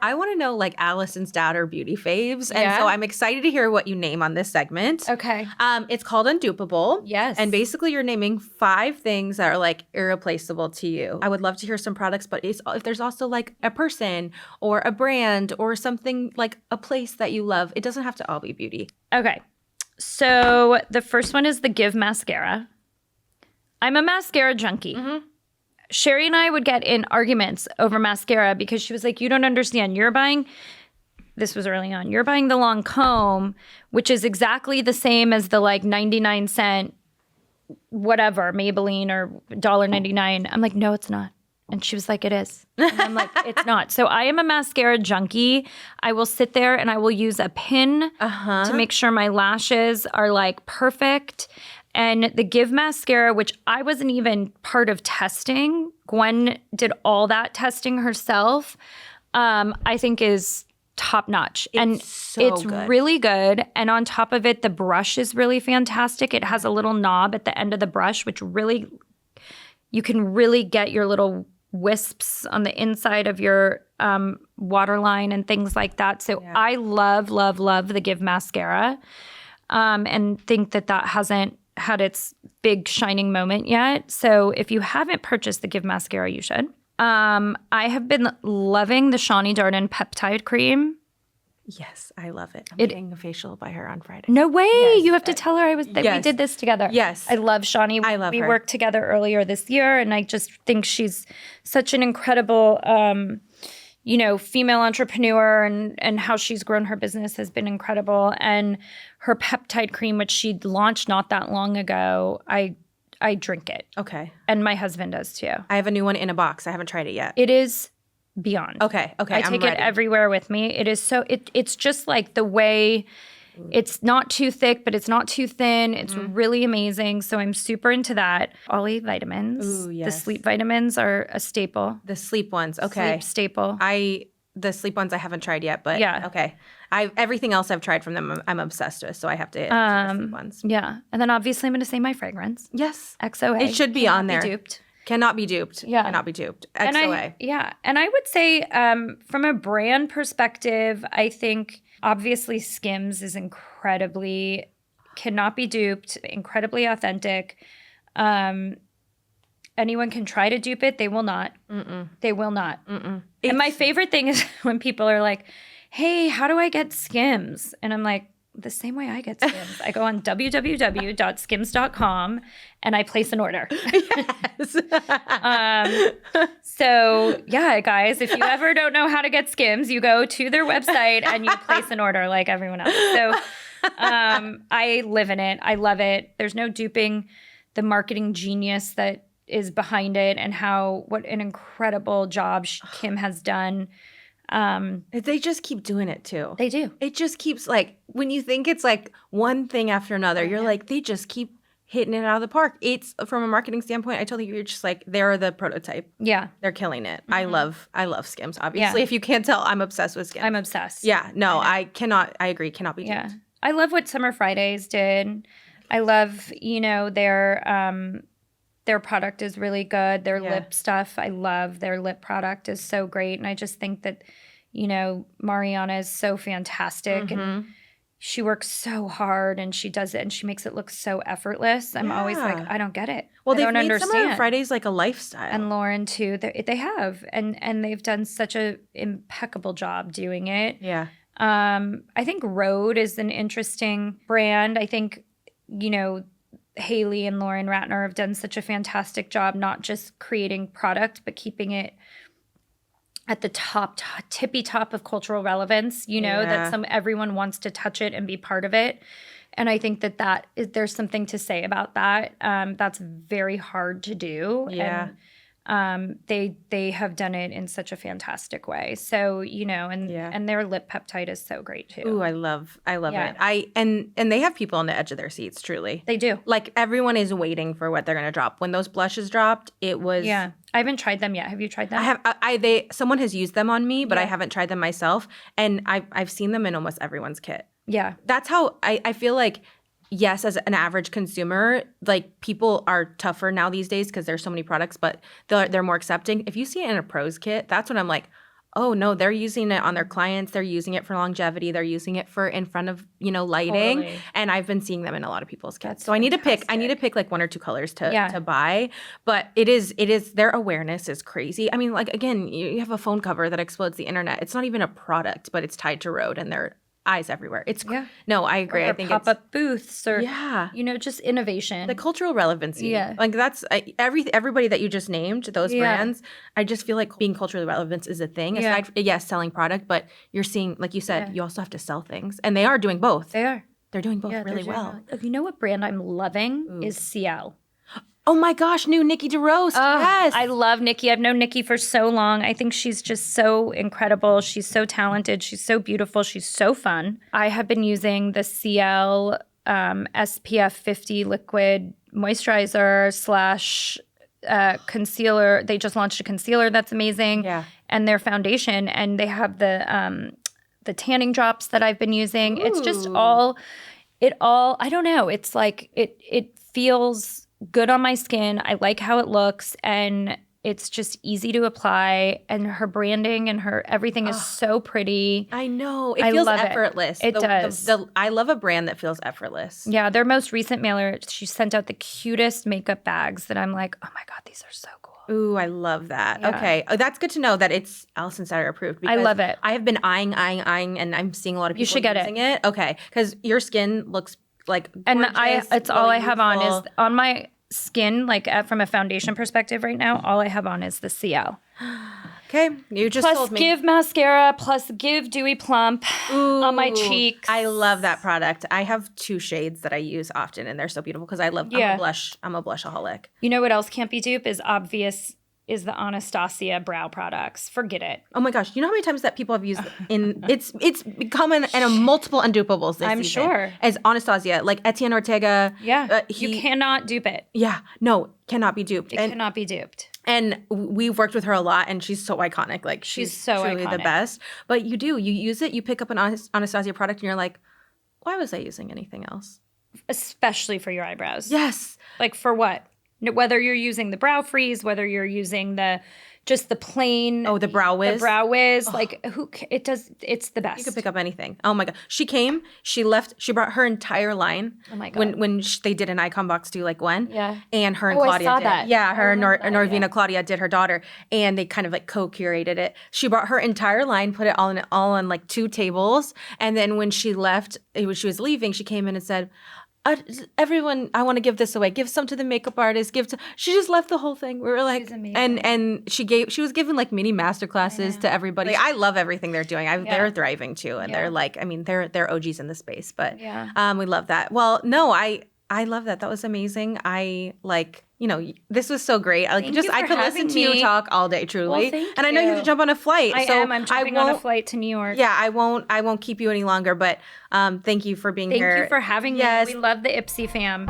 I want to know like Allison's downer beauty faves. And so I'm excited to hear what you name on this segment. Okay. It's called Undupable. Yes. And basically you're naming 5 things that are like irreplaceable to you. I would love to hear some products, but if there's also like a person or a brand or something like a place that you love, it doesn't have to all be beauty. Okay. So the first one is the Give mascara. I'm a mascara junkie. Sherry and I would get in arguments over mascara because she was like, you don't understand. This was early on. You're buying the Lancome, which is exactly the same as the like 99-cent whatever, Maybelline or $1.99. I'm like, no, it's not. And she was like, it is. And I'm like, it's not. So I am a mascara junkie. I will sit there and I will use a pin to make sure my lashes are like perfect. And the Give mascara, which I wasn't even part of testing, Gwen did all that testing herself, I think is top notch. It's good. Really good. And on top of it, the brush is really fantastic. It has a little knob at the end of the brush, which really, you can really get your little wisps on the inside of your waterline and things like that. So I love, love, love the Give mascara, and think that hasn't had its big shining moment yet. So if you haven't purchased the Give mascara, you should. I have been loving the Shani Darden peptide cream. Yes, I love it. I'm getting a facial by her on Friday. No way. You have to tell her we did this together. Yes. I love Shani. I love her. We worked together earlier this year, and I just think she's such an incredible female entrepreneur, and how she's grown her business has been incredible. And her peptide cream, which she launched not that long ago, I drink it. Okay. And my husband does too. I have a new one in a box. I haven't tried it yet. It is beyond. Okay. I take it everywhere with me. It is it's just like the way it's not too thick, but it's not too thin. It's really amazing. So I'm super into that. Ollie vitamins. Ooh, yes. The sleep vitamins are a staple. The sleep ones. Okay. Sleep staple. The sleep ones I haven't tried yet, but yeah. Okay. Everything else I've tried from them I'm obsessed with, so I have to try the sleep ones. Yeah. And then obviously I'm going to say my fragrance. Yes. XOA. It should be on there. Be duped. Cannot be duped. Yeah. Cannot be duped. XOA. XOA. And I would say from a brand perspective, I think obviously Skims is cannot be duped, incredibly authentic. Anyone can try to dupe it. They will not. They will not. And my favorite thing is when people are like, hey, how do I get Skims? And I'm like, the same way I get Skims. I go on www.skims.com and I place an order. Yes. So yeah, guys, if you ever don't know how to get Skims, you go to their website and you place an order like everyone else. So I live in it. I love it. There's no duping the marketing genius that is behind it, and what an incredible job Kim has done. They just keep doing it too. They do. It just keeps like, when you think it's like one thing after another, you're like, they just keep hitting it out of the park. It's from a marketing standpoint, I totally think you're just like, they're the prototype. Yeah. They're killing it. I love Skims. Obviously, if you can't tell, I'm obsessed with Skims. I'm obsessed. Yeah. No, I agree. Cannot be duped. Yeah. I love what Summer Fridays did. I love, their product is really good. Their lip stuff, I love. Their lip product is so great. And I just think that, Mariana is so fantastic. And she works so hard and she does it and she makes it look so effortless. I'm always like, I don't get it. Well, I don't they've made understand. Summer Fridays like a lifestyle. And Lauren too. They have. And they've done such an impeccable job doing it. Yeah. I think Rhode is an interesting brand. I think, Haley and Lauren Ratner have done such a fantastic job, not just creating product, but keeping it at the tippy top of cultural relevance, that everyone wants to touch it and be part of it. And I think that there's something to say about that. That's very hard to do. Yeah. And they have done it in such a fantastic way. So, and their lip peptide is so great too. Ooh, I love it. And they have people on the edge of their seats, truly. They do. Like, everyone is waiting for what they're going to drop. When those blushes dropped, it was... Yeah. I haven't tried them yet. Have you tried them? I have. Someone has used them on me, but I haven't tried them myself. And I've seen them in almost everyone's kit. Yeah. That's how I feel like... Yes, as an average consumer, like, people are tougher now these days because there's so many products, but they're more accepting. If you see it in a pro's kit, that's when I'm like, oh no, they're using it on their clients. They're using it for longevity. They're using it for in front of, lighting. Totally. And I've been seeing them in a lot of people's kits. That's So I need to pick fantastic. like 1 or 2 colors to buy. But it is their awareness is crazy. I mean, like, again, you have a phone cover that explodes the internet. It's not even a product, but it's tied to Rhode and their eyes everywhere. No, I agree. Or I think pop-up booths or, yeah. just innovation. The cultural relevancy. Yeah. Like that's everybody that you just named, those Yeah. brands, I just feel like being culturally relevant is a thing. Yeah. Aside from, yes, selling product, but you're seeing, like you said, you also have to sell things. And they are doing both. They are. They're doing both Yeah, really they're doing well. You know what brand I'm loving is CL. Oh my gosh, new Nikki DeRoast. Yes. I love Nikki. I've known Nikki for so long. I think she's just so incredible. She's so talented. She's so beautiful. She's so fun. I have been using the CL SPF 50 liquid moisturizer / concealer. They just launched a concealer that's amazing. Yeah. And their foundation. And they have the tanning drops that I've been using. It's just all, I don't know. It's like it feels good on my skin. I like how it looks, and it's just easy to apply. And her branding and her everything is so pretty. I know. It I feels love it. effortless. It does. I love a brand that feels effortless. Yeah, their most recent mailer, she sent out the cutest makeup bags that I'm like, oh my God, these are so cool. Ooh, I love that. Yeah. Okay. That's good to know that it's Allison Satter approved. I love it. I have been eyeing, and I'm seeing a lot of people You should get using it. Okay. Because your skin looks like gorgeous, And it's all I have on youthful. is on my skin, like from a foundation perspective right now, all I have on is the CL. Okay. You just Plus told me. give mascara, plus give dewy plump on my Ooh, cheeks. I love that product. I have 2 shades that I use often, and they're so beautiful because I'm Yeah. a blushaholic. You know what else can't be dupe is obvious is the Anastasia brow products. Forget it. Oh my gosh. You know how many times that people have used it's become in a multiple undupables this I'm season. sure. As Anastasia, like Etienne Ortega. Yeah. You cannot dupe it. Yeah. No, cannot be duped. It cannot be duped. And we've worked with her a lot, and she's so iconic. Like she's so truly the iconic. best. But you use it, you pick up an Anastasia product, and you're like, why was I using anything else? Especially for your eyebrows. Yes. Like for what? Whether you're using the brow freeze, whether you're using just the plain. Oh, the Brow Wiz. The brow whiz. Like it's the best. You could pick up anything. Oh my god. She brought her entire line. Oh my God. When they did an icon box too, like Gwen. Yeah. And her and Oh, I Claudia saw did. that. Yeah, her I and remember that, Norvina yeah. Claudia did her daughter, and they kind of like co-curated it. She brought her entire line, put it all on like 2 tables, and then when she left, she was leaving, she came in and said, everyone, I want to give this away. Give some to the makeup artist. She just left the whole thing. We were like, She's amazing. and she was giving like mini master classes to everybody. Like, I love everything they're doing. They're thriving too, and they're like, I mean, they're OGs in the space. But we love that. Well, no, I love that. That was amazing. I like. This was so great. I Thank you for I could listen having to you me. talk all day, truly. Well, thank and I know you have you. to jump on a flight. I'm jumping on a flight to New York. Yeah, I won't keep you any longer. But thank you for being here. Thank you for having me. Yes. We love the IPSY fam.